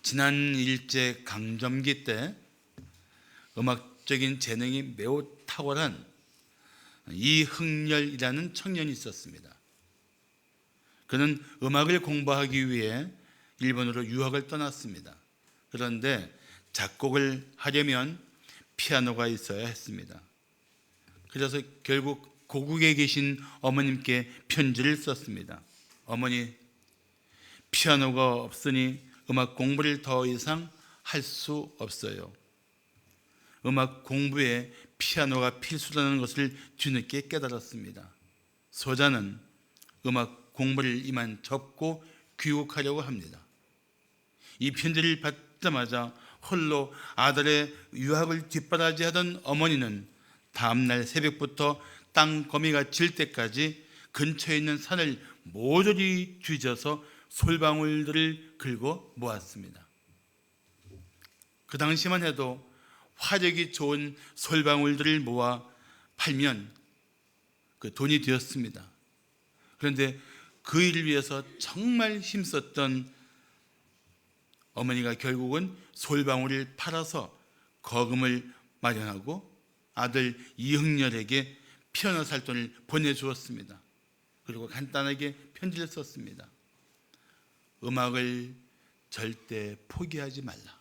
지난 일제 강점기 때 음악적인 재능이 매우 탁월한 이흥렬이라는 청년이 있었습니다. 그는 음악을 공부하기 위해 일본으로 유학을 떠났습니다. 그런데 작곡을 하려면 피아노가 있어야 했습니다. 그래서 결국 고국에 계신 어머님께 편지를 썼습니다. 어머니, 피아노가 없으니 음악 공부를 더 이상 할 수 없어요. 음악 공부에 피아노가 필수라는 것을 뒤늦게 깨달았습니다. 소자는 음악 공부를 이만 접고 귀국하려고 합니다. 이 편지를 받자마자 홀로 아들의 유학을 뒷바라지하던 어머니는 다음날 새벽부터 땅거미가 질 때까지 근처에 있는 산을 모조리 뒤져서 솔방울들을 긁어 모았습니다. 그 당시만 해도 화력이 좋은 솔방울들을 모아 팔면 그 돈이 되었습니다. 그런데 그 일을 위해서 정말 힘썼던 어머니가 결국은 솔방울을 팔아서 거금을 마련하고 아들 이흥렬에게 피아노 살 돈을 보내주었습니다. 그리고 간단하게 편지를 썼습니다. 음악을 절대 포기하지 말라.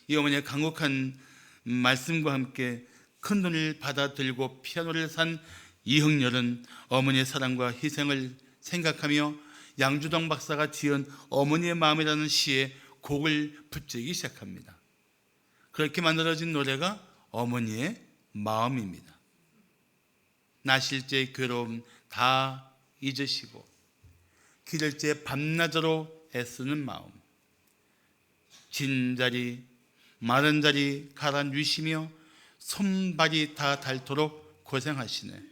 이 어머니의 간곡한 말씀과 함께 큰 돈을 받아 들고 피아노를 산 이흥렬은 어머니의 사랑과 희생을 생각하며 양주동 박사가 지은 어머니의 마음이라는 시에 곡을 붙이기 시작합니다. 그렇게 만들어진 노래가 어머니의 마음입니다. 나실제의 괴로움 다 잊으시고 기절제 밤낮으로 애쓰는 마음, 진자리 마른 자리 가라 뉘시며 손발이 다 닳도록 고생하시네.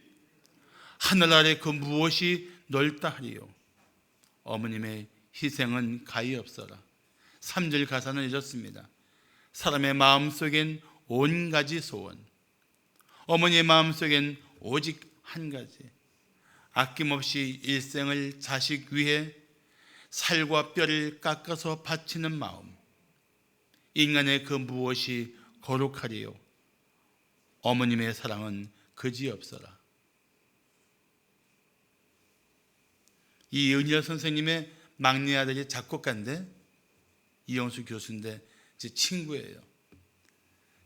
하늘 아래 그 무엇이 넓다 하리요. 어머님의 희생은 가히 없어라. 3절 가사는 이렇습니다. 사람의 마음속엔 온 가지 소원, 어머니의 마음속엔 오직 한 가지, 아낌없이 일생을 자식 위해 살과 뼈를 깎아서 바치는 마음. 인간의 그 무엇이 거룩하리요. 어머님의 사랑은 그지없어라. 이 은희열 선생님의 막내 아들이 작곡가인데 이영수 교수인데 제 친구예요.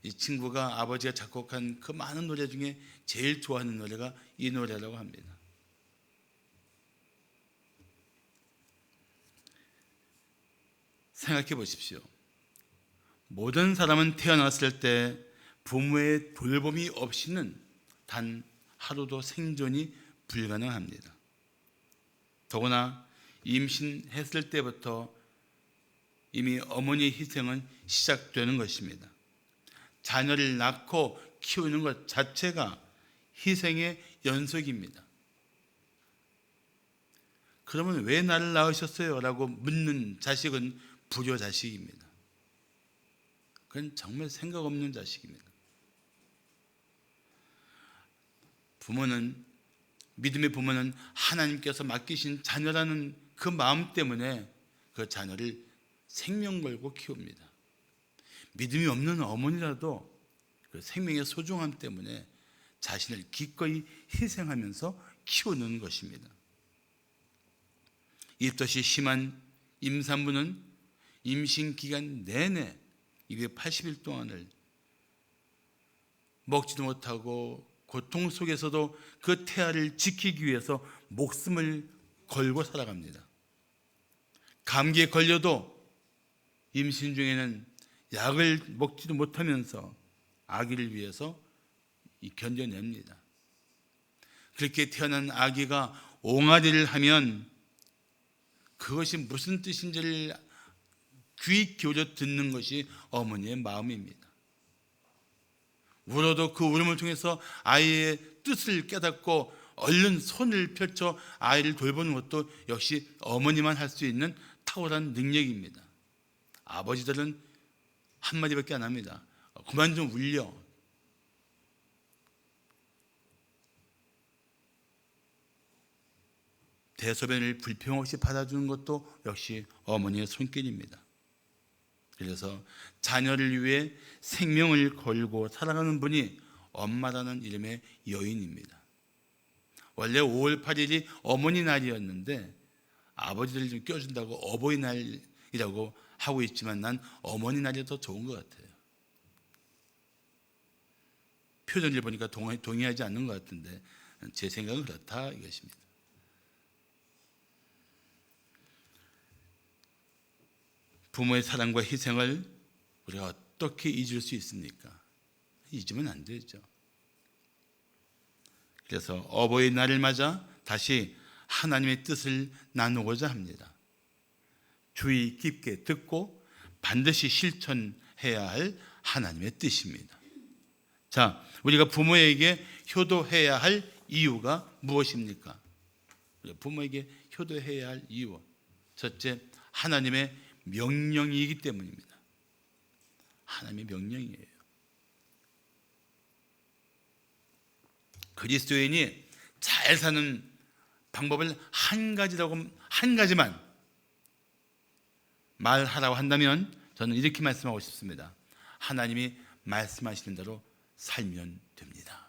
이 친구가 아버지가 작곡한 그 많은 노래 중에 제일 좋아하는 노래가 이 노래라고 합니다. 생각해 보십시오. 모든 사람은 태어났을 때 부모의 돌봄이 없이는 단 하루도 생존이 불가능합니다. 더구나 임신했을 때부터 이미 어머니의 희생은 시작되는 것입니다. 자녀를 낳고 키우는 것 자체가 희생의 연속입니다. 그러면 왜 나를 낳으셨어요? 라고 묻는 자식은 불효자식입니다. 그건 정말 생각 없는 자식입니다. 믿음의 부모는 하나님께서 맡기신 자녀라는 그 마음 때문에 그 자녀를 생명 걸고 키웁니다. 믿음이 없는 어머니라도 그 생명의 소중함 때문에 자신을 기꺼이 희생하면서 키우는 것입니다. 입덧이 심한 임산부는 임신 기간 내내 280일 동안을 먹지도 못하고 고통 속에서도 그 태아를 지키기 위해서 목숨을 걸고 살아갑니다. 감기에 걸려도 임신 중에는 약을 먹지도 못하면서 아기를 위해서 견뎌냅니다. 그렇게 태어난 아기가 옹알이를 하면 그것이 무슨 뜻인지를 귀 기울여 듣는 것이 어머니의 마음입니다. 울어도 그 울음을 통해서 아이의 뜻을 깨닫고 얼른 손을 펼쳐 아이를 돌보는 것도 역시 어머니만 할 수 있는 탁월한 능력입니다. 아버지들은 한마디밖에 안 합니다. 그만 좀 울려. 대소변을 불평 없이 받아주는 것도 역시 어머니의 손길입니다. 그래서 자녀를 위해 생명을 걸고 살아가는 분이 엄마라는 이름의 여인입니다. 원래 5월 8일이 어머니 날이었는데 아버지들 좀 껴준다고 어버이날이라고 하고 있지만 난 어머니 날이 더 좋은 것 같아요. 표정을 보니까 동의하지 않는 것 같은데 제 생각은 그렇다 이것입니다. 부모의 사랑과 희생을 우리가 어떻게 잊을 수 있습니까? 잊으면 안 되죠. 그래서 어버이날을 맞아 다시 하나님의 뜻을 나누고자 합니다. 주의 깊게 듣고 반드시 실천해야 할 하나님의 뜻입니다. 자, 우리가 부모에게 효도해야 할 이유가 무엇입니까? 부모에게 효도해야 할 이유. 첫째, 하나님의 명령이기 때문입니다. 하나님의 명령이에요. 그리스도인이 잘 사는 방법을 한 가지만 말하라고 한다면 저는 이렇게 말씀하고 싶습니다. 하나님이 말씀하시는 대로 살면 됩니다.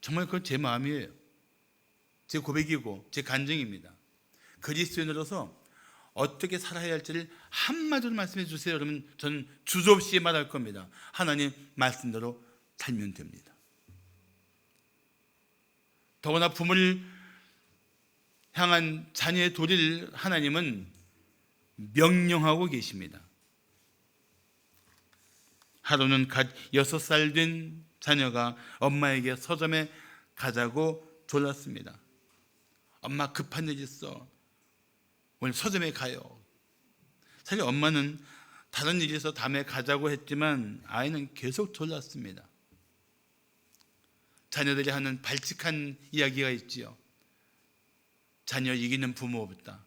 정말 그건 제 마음이에요. 제 고백이고 제 간증입니다. 그리스도인으로서 어떻게 살아야 할지를 한마디로 말씀해 주세요. 그러면 저는 주저없이 말할 겁니다. 하나님 말씀대로 살면 됩니다. 더구나 부모를 향한 자녀의 도리를 하나님은 명령하고 계십니다. 하루는 갓 6살 된 자녀가 엄마에게 서점에 가자고 졸랐습니다. 엄마 급한 일 있어. 오늘 서점에 가요. 사실 엄마는 다른 일이 있어서 다음에 가자고 했지만 아이는 계속 졸랐습니다. 자녀들이 하는 발칙한 이야기가 있지요. 자녀 이기는 부모 없다.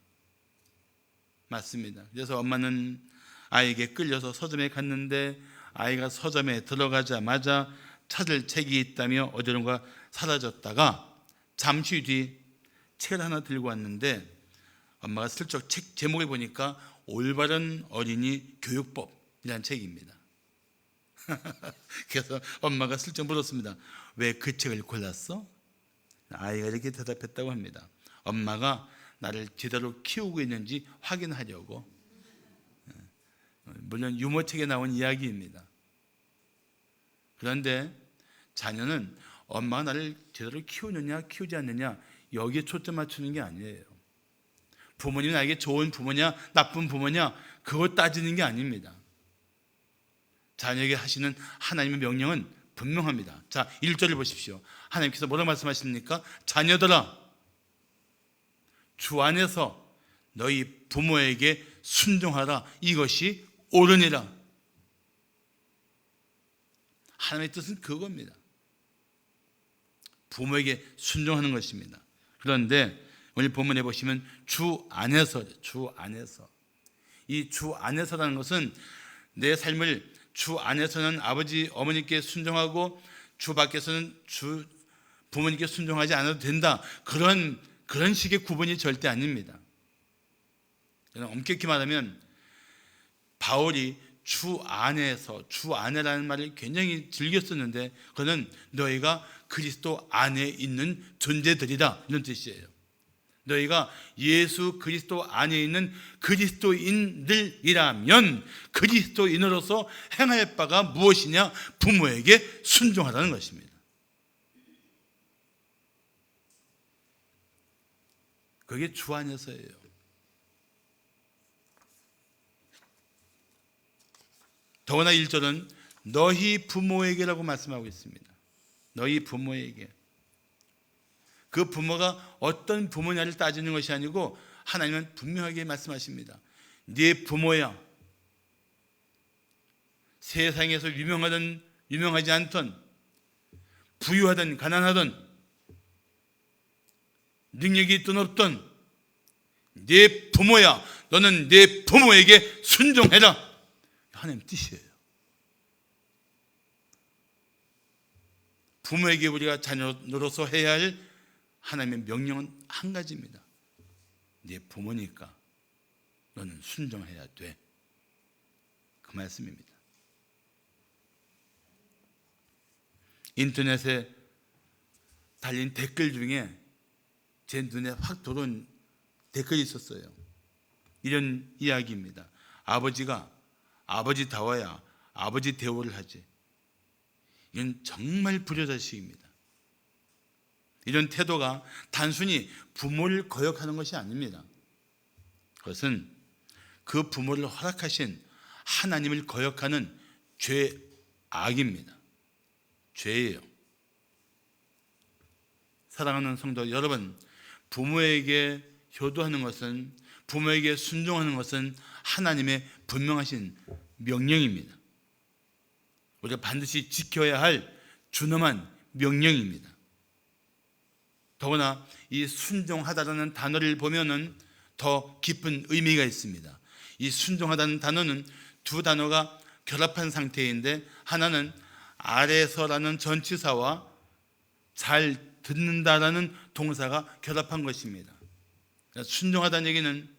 맞습니다. 그래서 엄마는 아이에게 끌려서 서점에 갔는데 아이가 서점에 들어가자마자 찾을 책이 있다며 어디론가 사라졌다가 잠시 뒤 책을 하나 들고 왔는데 엄마가 슬쩍 책 제목을 보니까 올바른 어린이 교육법이라는 책입니다. 그래서 엄마가 슬쩍 물었습니다. 왜 그 책을 골랐어? 아이가 이렇게 대답했다고 합니다. 엄마가 나를 제대로 키우고 있는지 확인하려고. 물론 유머책에 나온 이야기입니다. 그런데 자녀는 엄마가 나를 제대로 키우느냐 키우지 않느냐 여기에 초점 맞추는 게 아니에요. 부모님이 나에게 좋은 부모냐 나쁜 부모냐 그거 따지는 게 아닙니다. 자녀에게 하시는 하나님의 명령은 분명합니다. 자, 1절을 보십시오. 하나님께서 뭐라고 말씀하십니까? 자녀들아, 주 안에서 너희 부모에게 순종하라. 이것이 옳으니라. 하나님의 뜻은 그겁니다. 부모에게 순종하는 것입니다. 그런데 오늘 본문에 보시면 주 안에서, 이 주 안에서라는 것은 내 삶을 주 안에서는 아버지 어머니께 순종하고 주 밖에서는 주 부모님께 순종하지 않아도 된다. 그런 식의 구분이 절대 아닙니다. 엄격히 말하면 바울이 주 안에라는 말을 굉장히 즐겨 썼는데 그는 너희가 그리스도 안에 있는 존재들이다 이런 뜻이에요. 너희가 예수 그리스도 안에 있는 그리스도인들이라면 그리스도인으로서 행할 바가 무엇이냐? 부모에게 순종하라는 것입니다. 그게 주 안에서예요. 더구나 1절은 너희 부모에게라고 말씀하고 있습니다. 너희 부모에게. 그 부모가 어떤 부모냐를 따지는 것이 아니고 하나님은 분명하게 말씀하십니다. 네 부모야. 세상에서 유명하든 유명하지 않든 부유하든 가난하든 능력이 있든 없든 네 부모야. 너는 네 부모에게 순종해라. 하나님 뜻이에요. 부모에게 우리가 자녀로서 해야 할 하나님의 명령은 한 가지입니다. 네 부모니까 너는 순종해야 돼. 그 말씀입니다. 인터넷에 달린 댓글 중에 제 눈에 확 들어온 댓글이 있었어요. 이런 이야기입니다. 아버지가 아버지다워야 아버지 대우를 하지. 이건 정말 불효자식입니다. 이런 태도가 단순히 부모를 거역하는 것이 아닙니다. 그것은 그 부모를 허락하신 하나님을 거역하는 죄악입니다. 죄예요. 사랑하는 성도 여러분, 부모에게 효도하는 것은, 부모에게 순종하는 것은 하나님의 분명하신 명령입니다. 우리가 반드시 지켜야 할 준엄한 명령입니다. 더구나 이 순종하다라는 단어를 보면은 더 깊은 의미가 있습니다. 이 순종하다는 단어는 두 단어가 결합한 상태인데, 하나는 아래서라는 전치사와 잘 듣는다라는 동사가 결합한 것입니다. 순종하다는 얘기는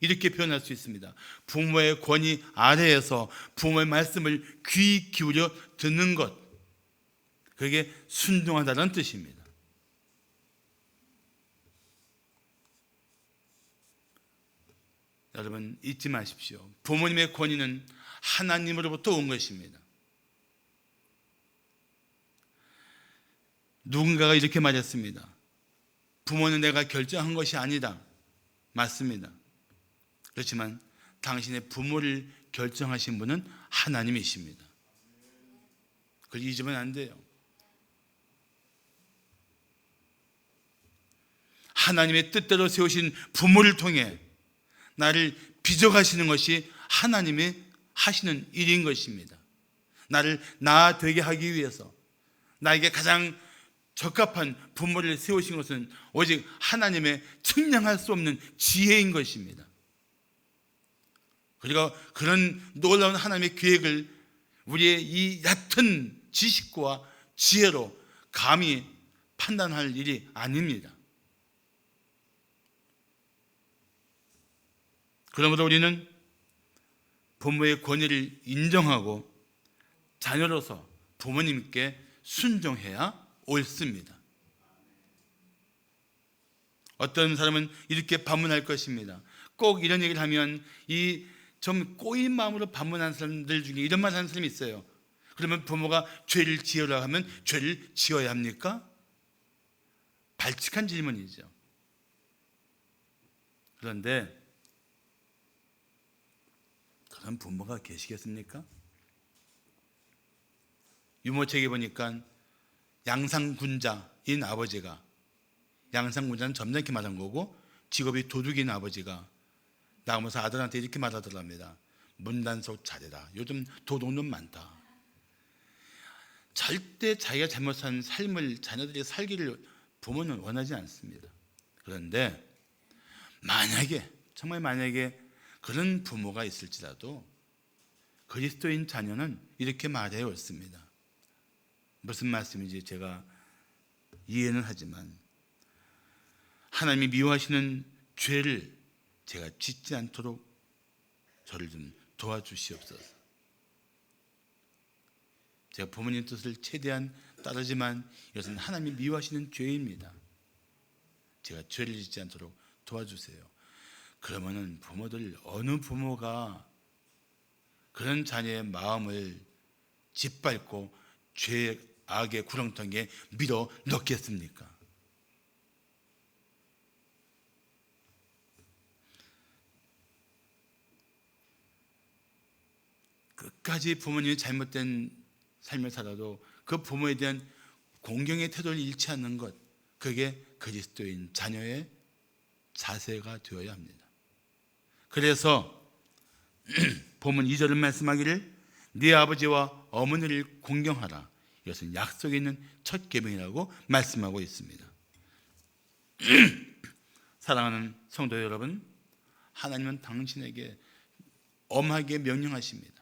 이렇게 표현할 수 있습니다. 부모의 권위 아래에서 부모의 말씀을 귀 기울여 듣는 것, 그게 순종하다는 뜻입니다. 여러분 잊지 마십시오. 부모님의 권위는 하나님으로부터 온 것입니다. 누군가가 이렇게 말했습니다. 부모는 내가 결정한 것이 아니다. 맞습니다. 그렇지만 당신의 부모를 결정하신 분은 하나님이십니다. 그걸 잊으면 안 돼요. 하나님의 뜻대로 세우신 부모를 통해 나를 빚어가시는 것이 하나님이 하시는 일인 것입니다. 나를 나 되게 하기 위해서 나에게 가장 적합한 부모를 세우신 것은 오직 하나님의 측량할 수 없는 지혜인 것입니다. 그리고 그런 놀라운 하나님의 계획을 우리의 이 얕은 지식과 지혜로 감히 판단할 일이 아닙니다. 그러므로 우리는 부모의 권위를 인정하고 자녀로서 부모님께 순종해야 옳습니다. 어떤 사람은 이렇게 반문할 것입니다. 꼭 이런 얘기를 하면 이 좀 꼬인 마음으로 반문하는 사람들 중에 이런 말 하는 사람이 있어요. 그러면 부모가 죄를 지으라 하면 죄를 지어야 합니까? 발칙한 질문이죠. 그런데 그런 부모가 계시겠습니까? 유모책에 보니까 양상군자인 아버지가, 양상군자는 점잖게 말한 거고 직업이 도둑인 아버지가 나오면서 아들한테 이렇게 말하더랍니다. 문단속 잘해라. 요즘 도둑놈 많다. 절대 자기가 잘못한 삶을 자녀들이 살기를 부모는 원하지 않습니다. 그런데 만약에, 정말 만약에 그런 부모가 있을지라도 그리스도인 자녀는 이렇게 말해야 옳습니다. 무슨 말씀인지 제가 이해는 하지만 하나님이 미워하시는 죄를 제가 짓지 않도록 저를 좀 도와주시옵소서. 제가 부모님 뜻을 최대한 따르지만 이것은 하나님이 미워하시는 죄입니다. 제가 죄를 짓지 않도록 도와주세요. 그러면은 부모들, 어느 부모가 그런 자녀의 마음을 짓밟고 죄악의 구렁텅이에 밀어 넣겠습니까? 끝까지 부모님이 잘못된 삶을 살아도 그 부모에 대한 공경의 태도를 잃지 않는 것, 그게 그리스도인 자녀의 자세가 되어야 합니다. 그래서 본문 2절은 말씀하기를 네 아버지와 어머니를 공경하라. 이것은 약속에 있는 첫 계명이라고 말씀하고 있습니다. 사랑하는 성도 여러분, 하나님은 당신에게 엄하게 명령하십니다.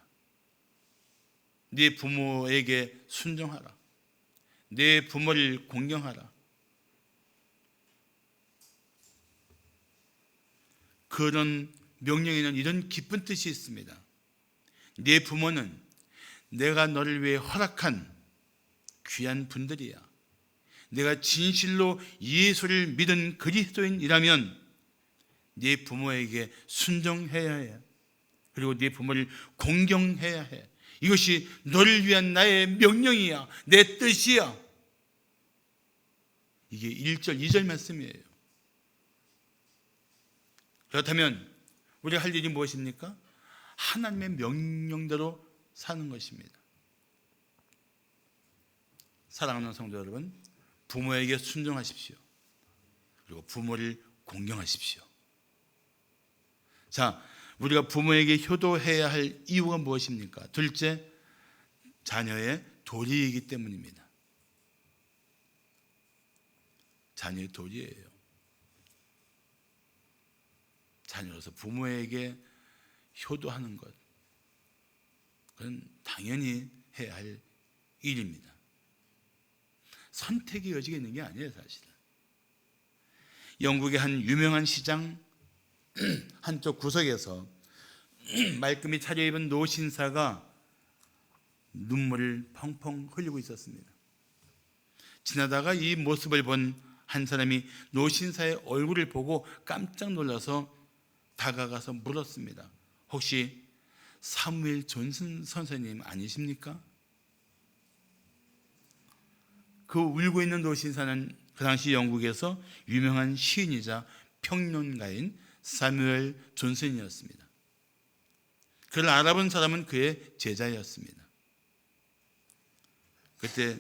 네 부모에게 순종하라. 내 부모를 공경하라. 그런 명령에는 이런 깊은 뜻이 있습니다. 네 부모는 내가 너를 위해 허락한 귀한 분들이야. 내가 진실로 예수를 믿은 그리스도인이라면 네 부모에게 순종해야 해. 그리고 네 부모를 공경해야 해. 이것이 너를 위한 나의 명령이야. 내 뜻이야. 이게 1절, 2절 말씀이에요. 그렇다면 우리가 할 일이 무엇입니까? 하나님의 명령대로 사는 것입니다. 사랑하는 성도 여러분, 부모에게 순종하십시오. 그리고 부모를 공경하십시오. 자, 우리가 부모에게 효도해야 할 이유가 무엇입니까? 둘째, 자녀의 도리이기 때문입니다. 자녀의 도리예요. 자녀로서 부모에게 효도하는 것, 그건 당연히 해야 할 일입니다. 선택의 여지가 있는 게 아니에요, 사실은. 영국의 한 유명한 시장 한쪽 구석에서 말끔히 차려입은 노신사가 눈물을 펑펑 흘리고 있었습니다. 지나다가 이 모습을 본 한 사람이 노신사의 얼굴을 보고 깜짝 놀라서 다가가서 물었습니다. 혹시 사무엘 존슨 선생님 아니십니까? 그 울고 있는 노신사는 그 당시 영국에서 유명한 시인이자 평론가인 사무엘 존슨이었습니다. 그를 알아본 사람은 그의 제자였습니다. 그때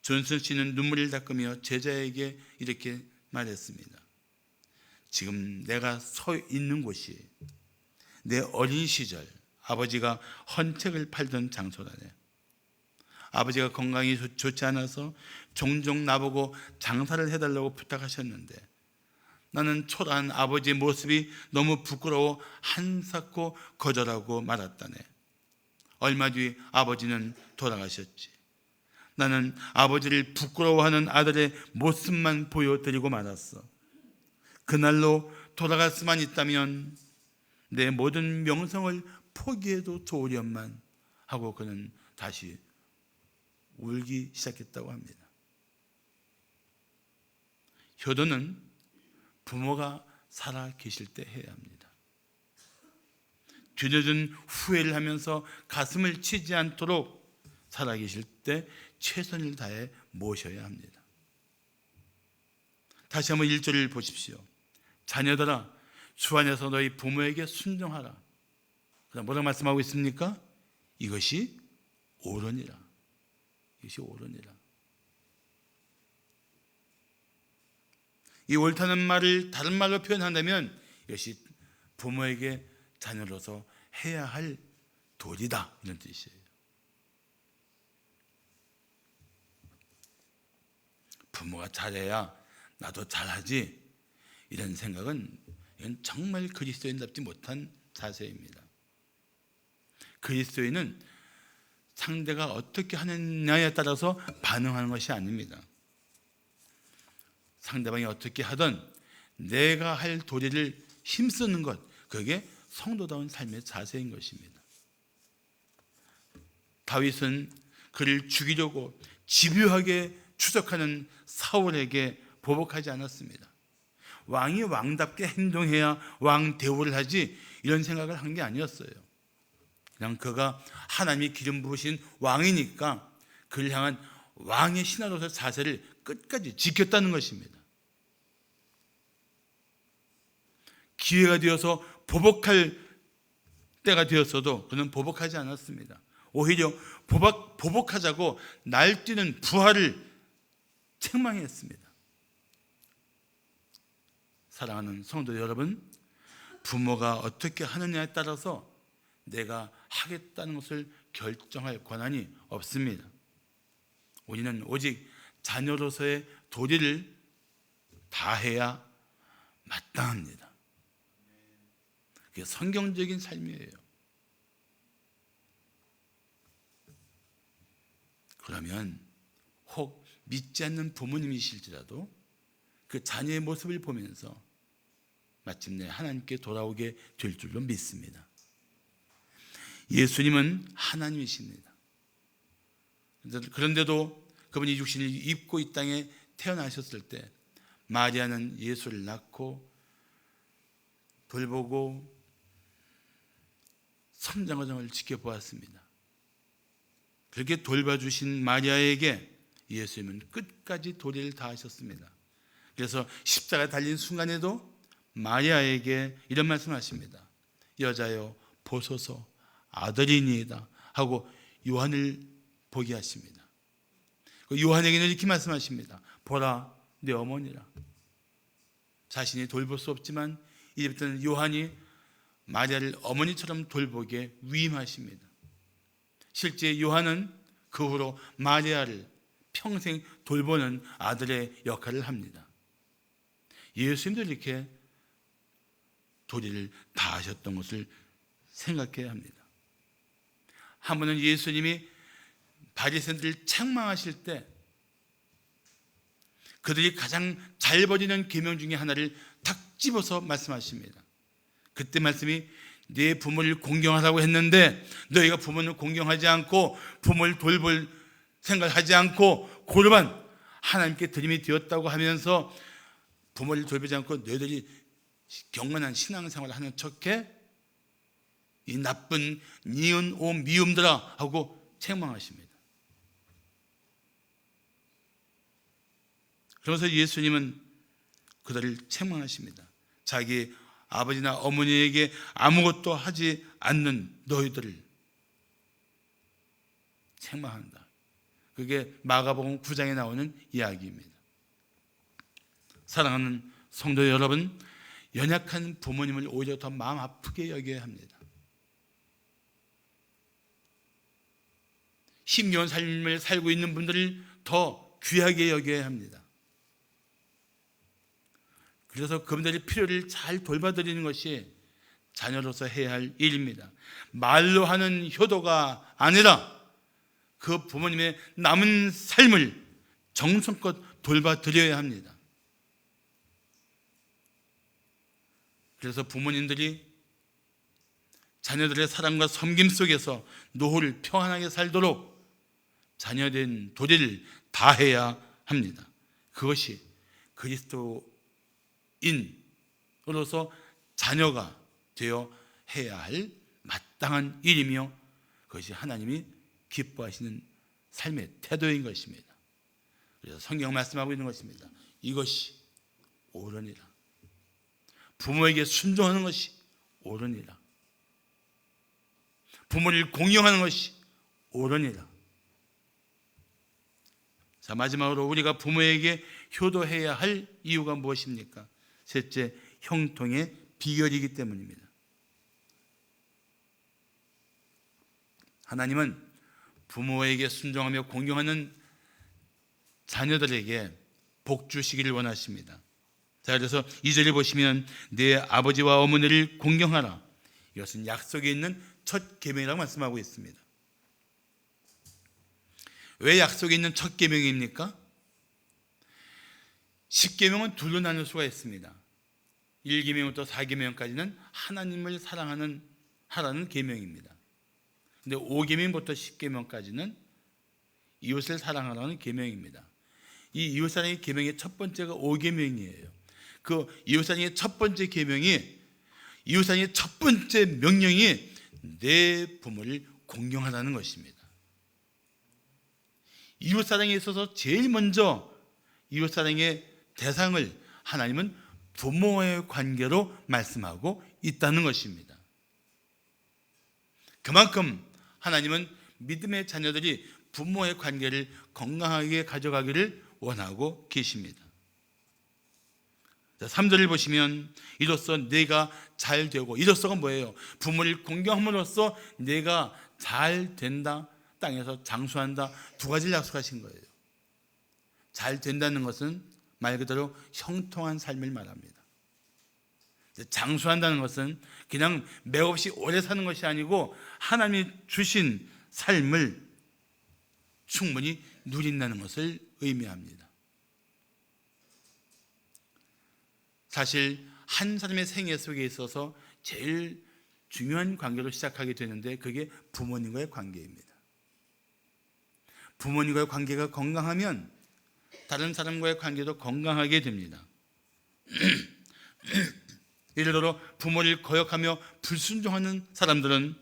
존슨 씨는 눈물을 닦으며 제자에게 이렇게 말했습니다. 지금 내가 서 있는 곳이 내 어린 시절 아버지가 헌책을 팔던 장소라네. 아버지가 건강이 좋지 않아서 종종 나보고 장사를 해달라고 부탁하셨는데 나는 초라한 아버지의 모습이 너무 부끄러워 한사코 거절하고 말았다네. 얼마 뒤 아버지는 돌아가셨지. 나는 아버지를 부끄러워하는 아들의 모습만 보여드리고 말았어. 그날로 돌아갈 수만 있다면 내 모든 명성을 포기해도 좋으련만 하고 그는 다시 울기 시작했다고 합니다. 효도는 부모가 살아 계실 때 해야 합니다. 뒤늦은 후회를 하면서 가슴을 치지 않도록 살아 계실 때 최선을 다해 모셔야 합니다. 다시 한번 1절을 보십시오. 자녀들아, 주 안에서 너희 부모에게 순종하라. 그다음 뭐라고 말씀하고 있습니까? 이것이 옳으니라. 이것이 옳으니라. 이 옳다는 말을 다른 말로 표현한다면 이것이 부모에게 자녀로서 해야 할 도리다, 이런 뜻이에요. 부모가 잘해야 나도 잘하지, 이런 생각은 이건 정말 그리스도인답지 못한 자세입니다. 그리스도인은 상대가 어떻게 하느냐에 따라서 반응하는 것이 아닙니다. 상대방이 어떻게 하든 내가 할 도리를 힘쓰는 것, 그게 성도다운 삶의 자세인 것입니다. 다윗은 그를 죽이려고 집요하게 추적하는 사울에게 보복하지 않았습니다. 왕이 왕답게 행동해야 왕 대우를 하지, 이런 생각을 한 게 아니었어요. 그냥 그가 하나님이 기름 부으신 왕이니까 그를 향한 왕의 신하로서 자세를 끝까지 지켰다는 것입니다. 기회가 되어서 보복할 때가 되었어도 그는 보복하지 않았습니다. 오히려 보복하자고 날뛰는 부하를 책망했습니다. 사랑하는 성도 여러분, 부모가 어떻게 하느냐에 따라서 내가 하겠다는 것을 결정할 권한이 없습니다. 우리는 오직 자녀로서의 도리를 다해야 마땅합니다. 그게 성경적인 삶이에요. 그러면 혹 믿지 않는 부모님이실지라도 그 자녀의 모습을 보면서 마침내 하나님께 돌아오게 될 줄로 믿습니다. 예수님은 하나님이십니다. 그런데도 그분이 육신을 입고 이 땅에 태어나셨을 때 마리아는 예수를 낳고 돌보고 성장 과정을 지켜보았습니다. 그렇게 돌봐주신 마리아에게 예수님은 끝까지 도리를 다하셨습니다. 그래서 십자가에 달린 순간에도 마리아에게 이런 말씀하십니다. 여자여 보소서 아들이니이다 하고 요한을 보게 하십니다. 요한에게는 이렇게 말씀하십니다. 보라 내 어머니라. 자신이 돌볼 수 없지만 이제부터는 요한이 마리아를 어머니처럼 돌보게 위임하십니다. 실제 요한은 그 후로 마리아를 평생 돌보는 아들의 역할을 합니다. 예수님도 이렇게 도리를 다하셨던 것을 생각해야 합니다. 한 번은 예수님이 바리새인들을 책망하실 때 그들이 가장 잘 버리는 계명 중에 하나를 탁 집어서 말씀하십니다. 그때 말씀이 네 부모를 공경하라고 했는데 너희가 부모를 공경하지 않고 부모를 돌볼 생각을 하지 않고 고르만 하나님께 드림이 되었다고 하면서 부모를 돌보지 않고 너희들이 경건한 신앙생활을 하는 척해 이 나쁜 니은 오 미움들아 하고 책망하십니다. 그러면서 예수님은 그들을 책망하십니다. 자기 아버지나 어머니에게 아무것도 하지 않는 너희들을 책망한다. 그게 마가복음 9장에 나오는 이야기입니다. 사랑하는 성도 여러분, 연약한 부모님을 오히려 더 마음 아프게 여겨야 합니다. 힘겨운 삶을 살고 있는 분들을 더 귀하게 여겨야 합니다. 그래서 그분들의 필요를 잘 돌봐드리는 것이 자녀로서 해야 할 일입니다. 말로 하는 효도가 아니라 그 부모님의 남은 삶을 정성껏 돌봐드려야 합니다. 그래서 부모님들이 자녀들의 사랑과 섬김 속에서 노후를 평안하게 살도록 자녀된 도리를 다해야 합니다. 그것이 그리스도인으로서 자녀가 되어 해야 할 마땅한 일이며 그것이 하나님이 기뻐하시는 삶의 태도인 것입니다. 그래서 성경 말씀하고 있는 것입니다. 이것이 옳으니라. 부모에게 순종하는 것이 옳으니라. 부모를 공경하는 것이 옳으니라. 자, 마지막으로 우리가 부모에게 효도해야 할 이유가 무엇입니까? 셋째, 형통의 비결이기 때문입니다. 하나님은 부모에게 순종하며 공경하는 자녀들에게 복 주시기를 원하십니다. 자, 그래서 2절에 보시면 내 아버지와 어머니를 공경하라. 이것은 약속에 있는 첫 계명이라고 말씀하고 있습니다. 왜 약속에 있는 첫 계명입니까? 10계명은 둘로 나눌 수가 있습니다. 1계명부터 4계명까지는 하나님을 하라는 계명입니다. 근데 5계명부터 10계명까지는 이웃을 사랑하라는 계명입니다. 이 이웃사랑의 계명의 첫 번째가 5계명이에요. 그 이웃사랑의 첫 번째 계명이 이웃사랑의 첫 번째 명령이 내 부모를 공경하라는 것입니다. 이웃사랑에 있어서 제일 먼저 이웃사랑의 대상을 하나님은 부모의 관계로 말씀하고 있다는 것입니다. 그만큼 하나님은 믿음의 자녀들이 부모의 관계를 건강하게 가져가기를 원하고 계십니다. 3절을 보시면 이로써 내가 잘 되고, 이로써가 뭐예요? 부모를 공경함으로써 내가 잘 된다, 땅에서 장수한다, 두 가지를 약속하신 거예요. 잘 된다는 것은 말 그대로 형통한 삶을 말합니다. 장수한다는 것은 그냥 맥없이 오래 사는 것이 아니고 하나님이 주신 삶을 충분히 누린다는 것을 의미합니다. 사실 한 사람의 생애 속에 있어서 제일 중요한 관계로 시작하게 되는데 그게 부모님과의 관계입니다. 부모님과의 관계가 건강하면 다른 사람과의 관계도 건강하게 됩니다. 예를 들어 부모를 거역하며 불순종하는 사람들은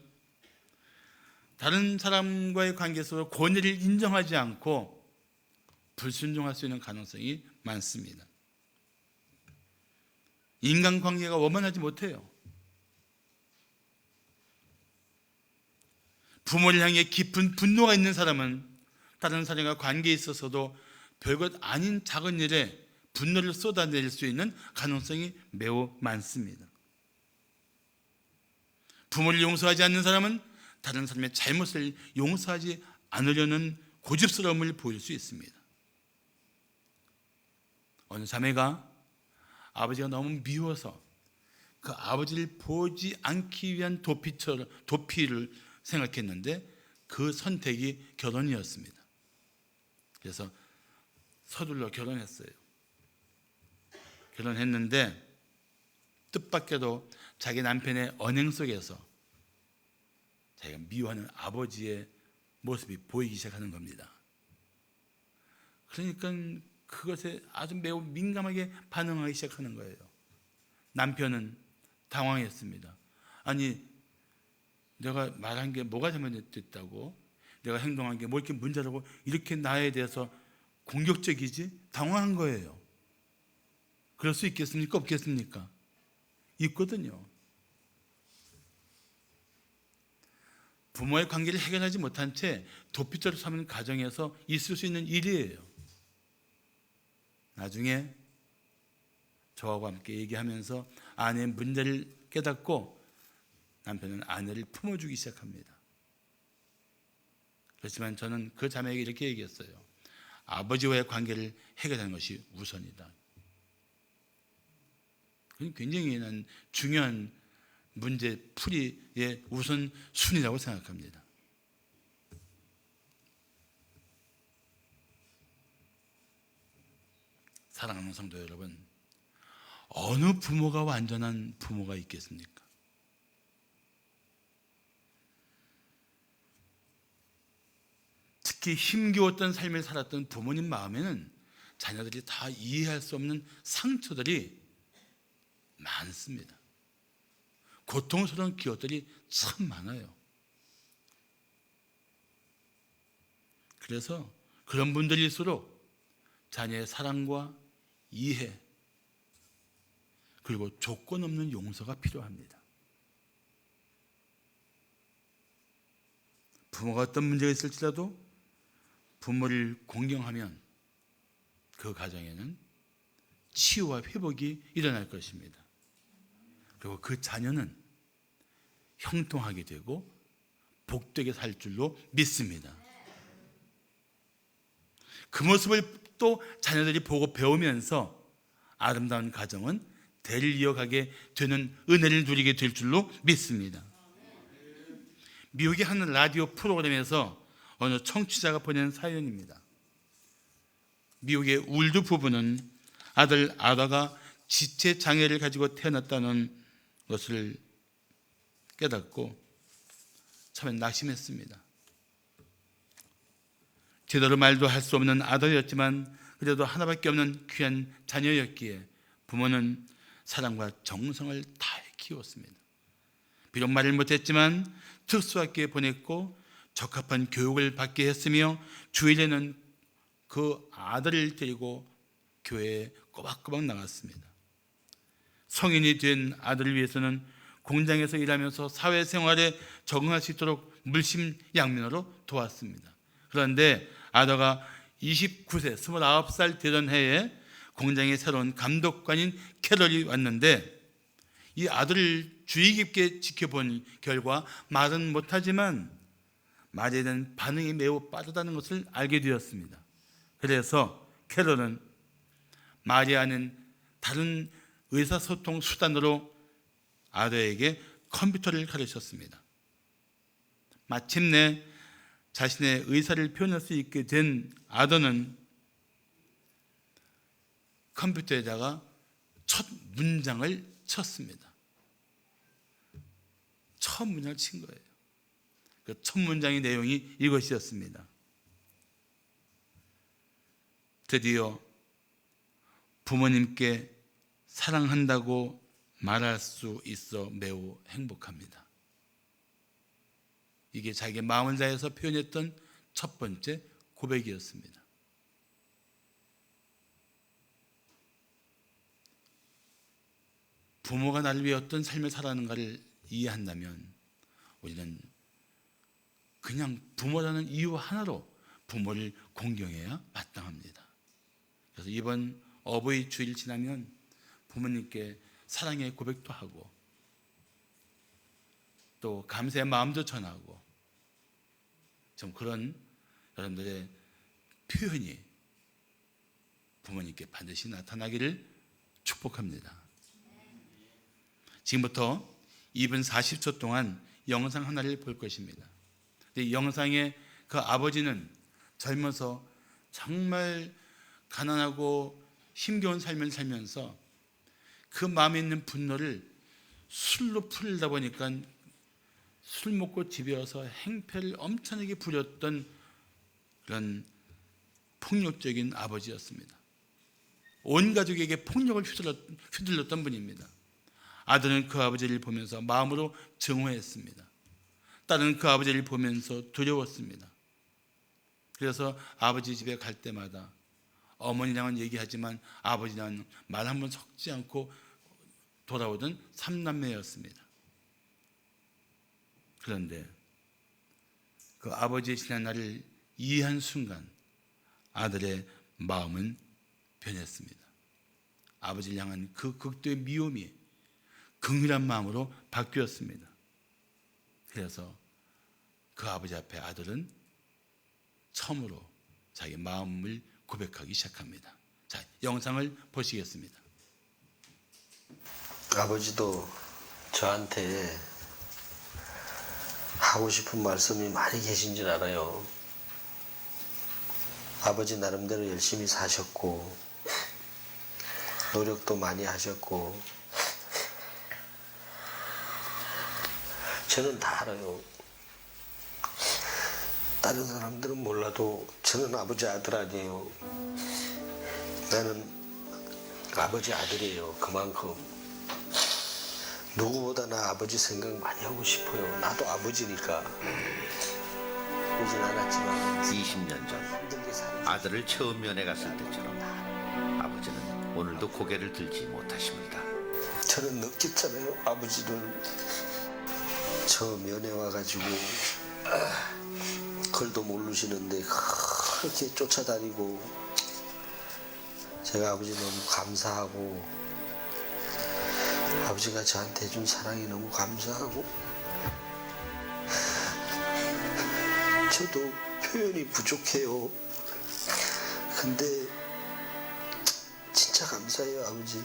다른 사람과의 관계에서 권위를 인정하지 않고 불순종할 수 있는 가능성이 많습니다. 인간관계가 원만하지 못해요. 부모를 향해 깊은 분노가 있는 사람은 다른 사람과 관계에 있어서도 별것 아닌 작은 일에 분노를 쏟아낼 수 있는 가능성이 매우 많습니다. 부모를 용서하지 않는 사람은 다른 사람의 잘못을 용서하지 않으려는 고집스러움을 보일 수 있습니다. 어느 자매가 아버지가 너무 미워서 그 아버지를 보지 않기 위한 도피를 생각했는데 그 선택이 결혼이었습니다. 그래서 서둘러 결혼했어요. 결혼했는데 뜻밖에도 자기 남편의 언행 속에서 자기가 미워하는 아버지의 모습이 보이기 시작하는 겁니다. 그러니까 그것에 아주 매우 민감하게 반응하기 시작하는 거예요. 남편은 당황했습니다. 아니, 내가 말한 게 뭐가 잘못됐다고? 내가 행동한 게 뭐 이렇게 문제라고 이렇게 나에 대해서 공격적이지? 당황한 거예요. 그럴 수 있겠습니까? 없겠습니까? 있거든요. 부모의 관계를 해결하지 못한 채 도피처로 삼는 가정에서 있을 수 있는 일이에요. 나중에 저하고 함께 얘기하면서 아내의 문제를 깨닫고 남편은 아내를 품어주기 시작합니다. 그렇지만 저는 그 자매에게 이렇게 얘기했어요. 아버지와의 관계를 해결하는 것이 우선이다. 굉장히 난 중요한 문제 풀이의 우선 순위라고 생각합니다. 사랑하는 성도 여러분, 어느 부모가 완전한 부모가 있겠습니까? 특히 힘겨웠던 삶을 살았던 부모님 마음에는 자녀들이 다 이해할 수 없는 상처들이 많습니다. 고통스러운 기억들이 참 많아요. 그래서 그런 분들일수록 자녀의 사랑과 이해 그리고 조건 없는 용서가 필요합니다. 부모가 어떤 문제가 있을지라도 부모를 공경하면 그 가정에는 치유와 회복이 일어날 것입니다. 그리고 그 자녀는 형통하게 되고 복되게 살 줄로 믿습니다. 그 모습을 또 자녀들이 보고 배우면서 아름다운 가정은 대를 이어가게 되는 은혜를 누리게 될 줄로 믿습니다. 미국의 한 라디오 프로그램에서 어느 청취자가 보낸 사연입니다. 미국의 울드 부부는 아들 아다가 지체 장애를 가지고 태어났다는 것을 깨닫고 처음엔 낙심했습니다. 제대로 말도 할 수 없는 아들이었지만 그래도 하나밖에 없는 귀한 자녀였기에 부모는 사랑과 정성을 다해 키웠습니다. 비록 말을 못했지만 특수학교에 보냈고 적합한 교육을 받게 했으며 주일에는 그 아들을 데리고 교회에 꼬박꼬박 나갔습니다. 성인이 된 아들을 위해서는 공장에서 일하면서 사회생활에 적응할 수 있도록 물심양면으로 도왔습니다. 그런데 아더가 29세, 29살 되던 해에 공장의 새로운 감독관인 캐럴이 왔는데 이 아들을 주의 깊게 지켜본 결과 말은 못하지만 말에 대한 반응이 매우 빠르다는 것을 알게 되었습니다. 그래서 캐럴은 말이 아닌 다른 의사소통 수단으로 아더에게 컴퓨터를 가르쳤습니다. 마침내 자신의 의사를 표현할 수 있게 된 아더는 컴퓨터에다가 첫 문장을 쳤습니다. 첫 문장을 친 거예요. 그 첫 문장의 내용이 이것이었습니다. 드디어 부모님께 사랑한다고 말할 수 있어 매우 행복합니다. 이게 자기의 마음을 다해서 표현했던 첫 번째 고백이었습니다. 부모가 나를 위해 어떤 삶을 살아가는가를 이해한다면 우리는 그냥 부모라는 이유 하나로 부모를 공경해야 마땅합니다. 그래서 이번 어버이 주일 지나면 부모님께 사랑의 고백도 하고 또 감사의 마음도 전하고 좀 그런 여러분들의 표현이 부모님께 반드시 나타나기를 축복합니다. 지금부터 2분 40초 동안 영상 하나를 볼 것입니다. 이 영상에 그 아버지는 젊어서 정말 가난하고 힘겨운 삶을 살면서 그 마음에 있는 분노를 술로 풀다 보니까 술 먹고 집에 와서 행패를 엄청나게 부렸던 그런 폭력적인 아버지였습니다. 온 가족에게 폭력을 휘둘렀던 분입니다. 아들은 그 아버지를 보면서 마음으로 증오했습니다. 딸은 그 아버지를 보면서 두려웠습니다. 그래서 아버지 집에 갈 때마다 어머니랑은 얘기하지만 아버지랑은 말 한 번 섞지 않고 돌아오던 삼남매였습니다. 그런데 그 아버지의 지난 날을 이해한 순간 아들의 마음은 변했습니다. 아버지를 향한 그 극도의 미움이 긍휼한 마음으로 바뀌었습니다. 그래서 그 아버지 앞에 아들은 처음으로 자기 마음을 고백하기 시작합니다. 자, 영상을 보시겠습니다. 아버지도 저한테 하고 싶은 말씀이 많이 계신 줄 알아요. 아버지 나름대로 열심히 사셨고 노력도 많이 하셨고 저는 다 알아요. 다른 사람들은 몰라도 저는 아버지 아들 아니에요. 나는 아버지 아들이에요. 그만큼 누구보다 나 아버지 생각 많이 하고 싶어요. 나도 아버지니까. 그러진 않았지만 20년 전 아들을 처음 면회 갔을 때처럼 아버지는 오늘도 고개를 들지 못하십니다. 저는 느꼈잖아요. 아버지를 처음 면회 와가지고 글도 모르시는데 그렇게 쫓아다니고 제가 아버지 너무 감사하고 아버지가 저한테 해준 사랑이 너무 감사하고 저도 표현이 부족해요. 근데 진짜 감사해요. 아버지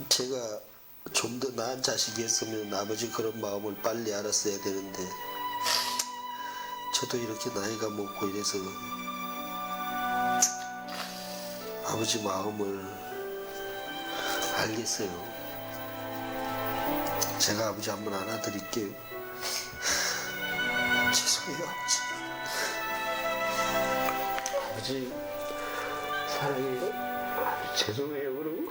제가 좀 더 나은 자식이었으면 아버지 그런 마음을 빨리 알았어야 되는데 저도 이렇게 나이가 먹고 이래서 아버지 마음을 알겠어요. 제가 아버지 한번 안아드릴게요. 죄송해요 아버지. 아버지 사랑해요. 아버지 죄송해요. 그러고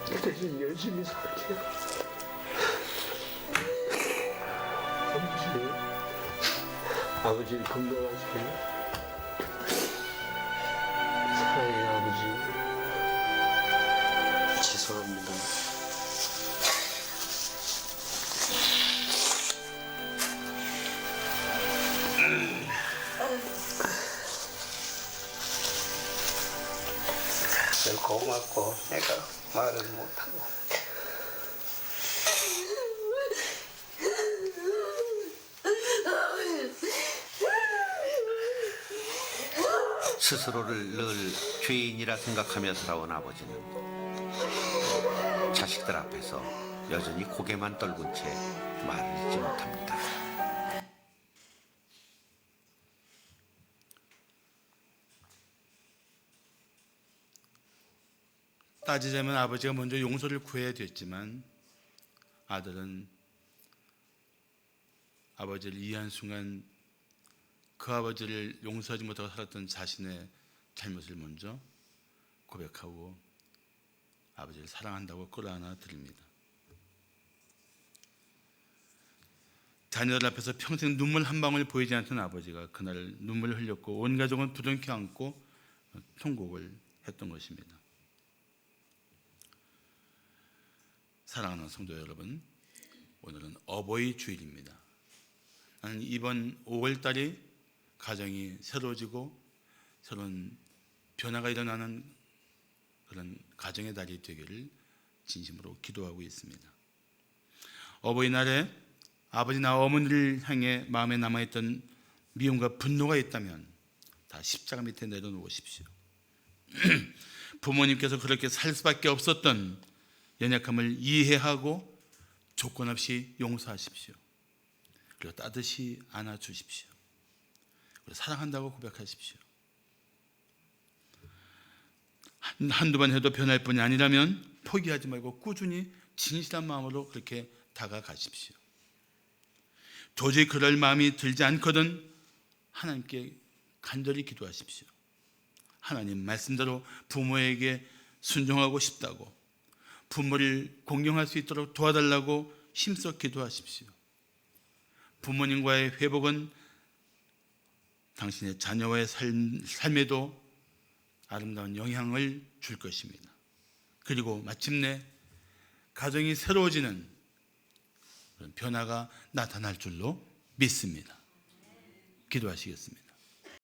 그 대신 열심히 살게요. 아버지 건강하세요. 사랑해요 아버지. 죄송합니다. 늘 고맙고 내가 말을 못하고 스스로를 늘 죄인이라 생각하며 살아온 아버지는 자식들 앞에서 여전히 고개만 떨군 채 말을 잇지 못합니다. 따지자면 아버지가 먼저 용서를 구해야 됐지만 아들은 아버지를 이해한 순간 그 아버지를 용서하지 못하고 살았던 자신의 잘못을 먼저 고백하고 아버지를 사랑한다고 끌어안아 드립니다. 자녀들 앞에서 평생 눈물 한 방울 보이지 않던 아버지가 그날 눈물을 흘렸고 온 가족은 부둥켜 안고 통곡을 했던 것입니다. 사랑하는 성도 여러분, 오늘은 어버이 주일입니다. 나는 이번 5월달이 가정이 새로워지고 새로운 변화가 일어나는 그런 가정의 달이 되기를 진심으로 기도하고 있습니다. 어버이날에 아버지나 어머니를 향해 마음에 남아있던 미움과 분노가 있다면 다 십자가 밑에 내려놓으십시오. 부모님께서 그렇게 살 수밖에 없었던 연약함을 이해하고 조건 없이 용서하십시오. 그리고 따뜻이 안아주십시오. 그리고 사랑한다고 고백하십시오. 한두 번 해도 변할 뿐이 아니라면 포기하지 말고 꾸준히 진실한 마음으로 그렇게 다가가십시오. 도저히 그럴 마음이 들지 않거든 하나님께 간절히 기도하십시오. 하나님 말씀대로 부모에게 순종하고 싶다고, 부모를 공경할 수 있도록 도와달라고 힘써 기도하십시오. 부모님과의 회복은 당신의 자녀와의 삶에도 아름다운 영향을 줄 것입니다. 그리고 마침내 가정이 새로워지는 그런 변화가 나타날 줄로 믿습니다. 기도하시겠습니다.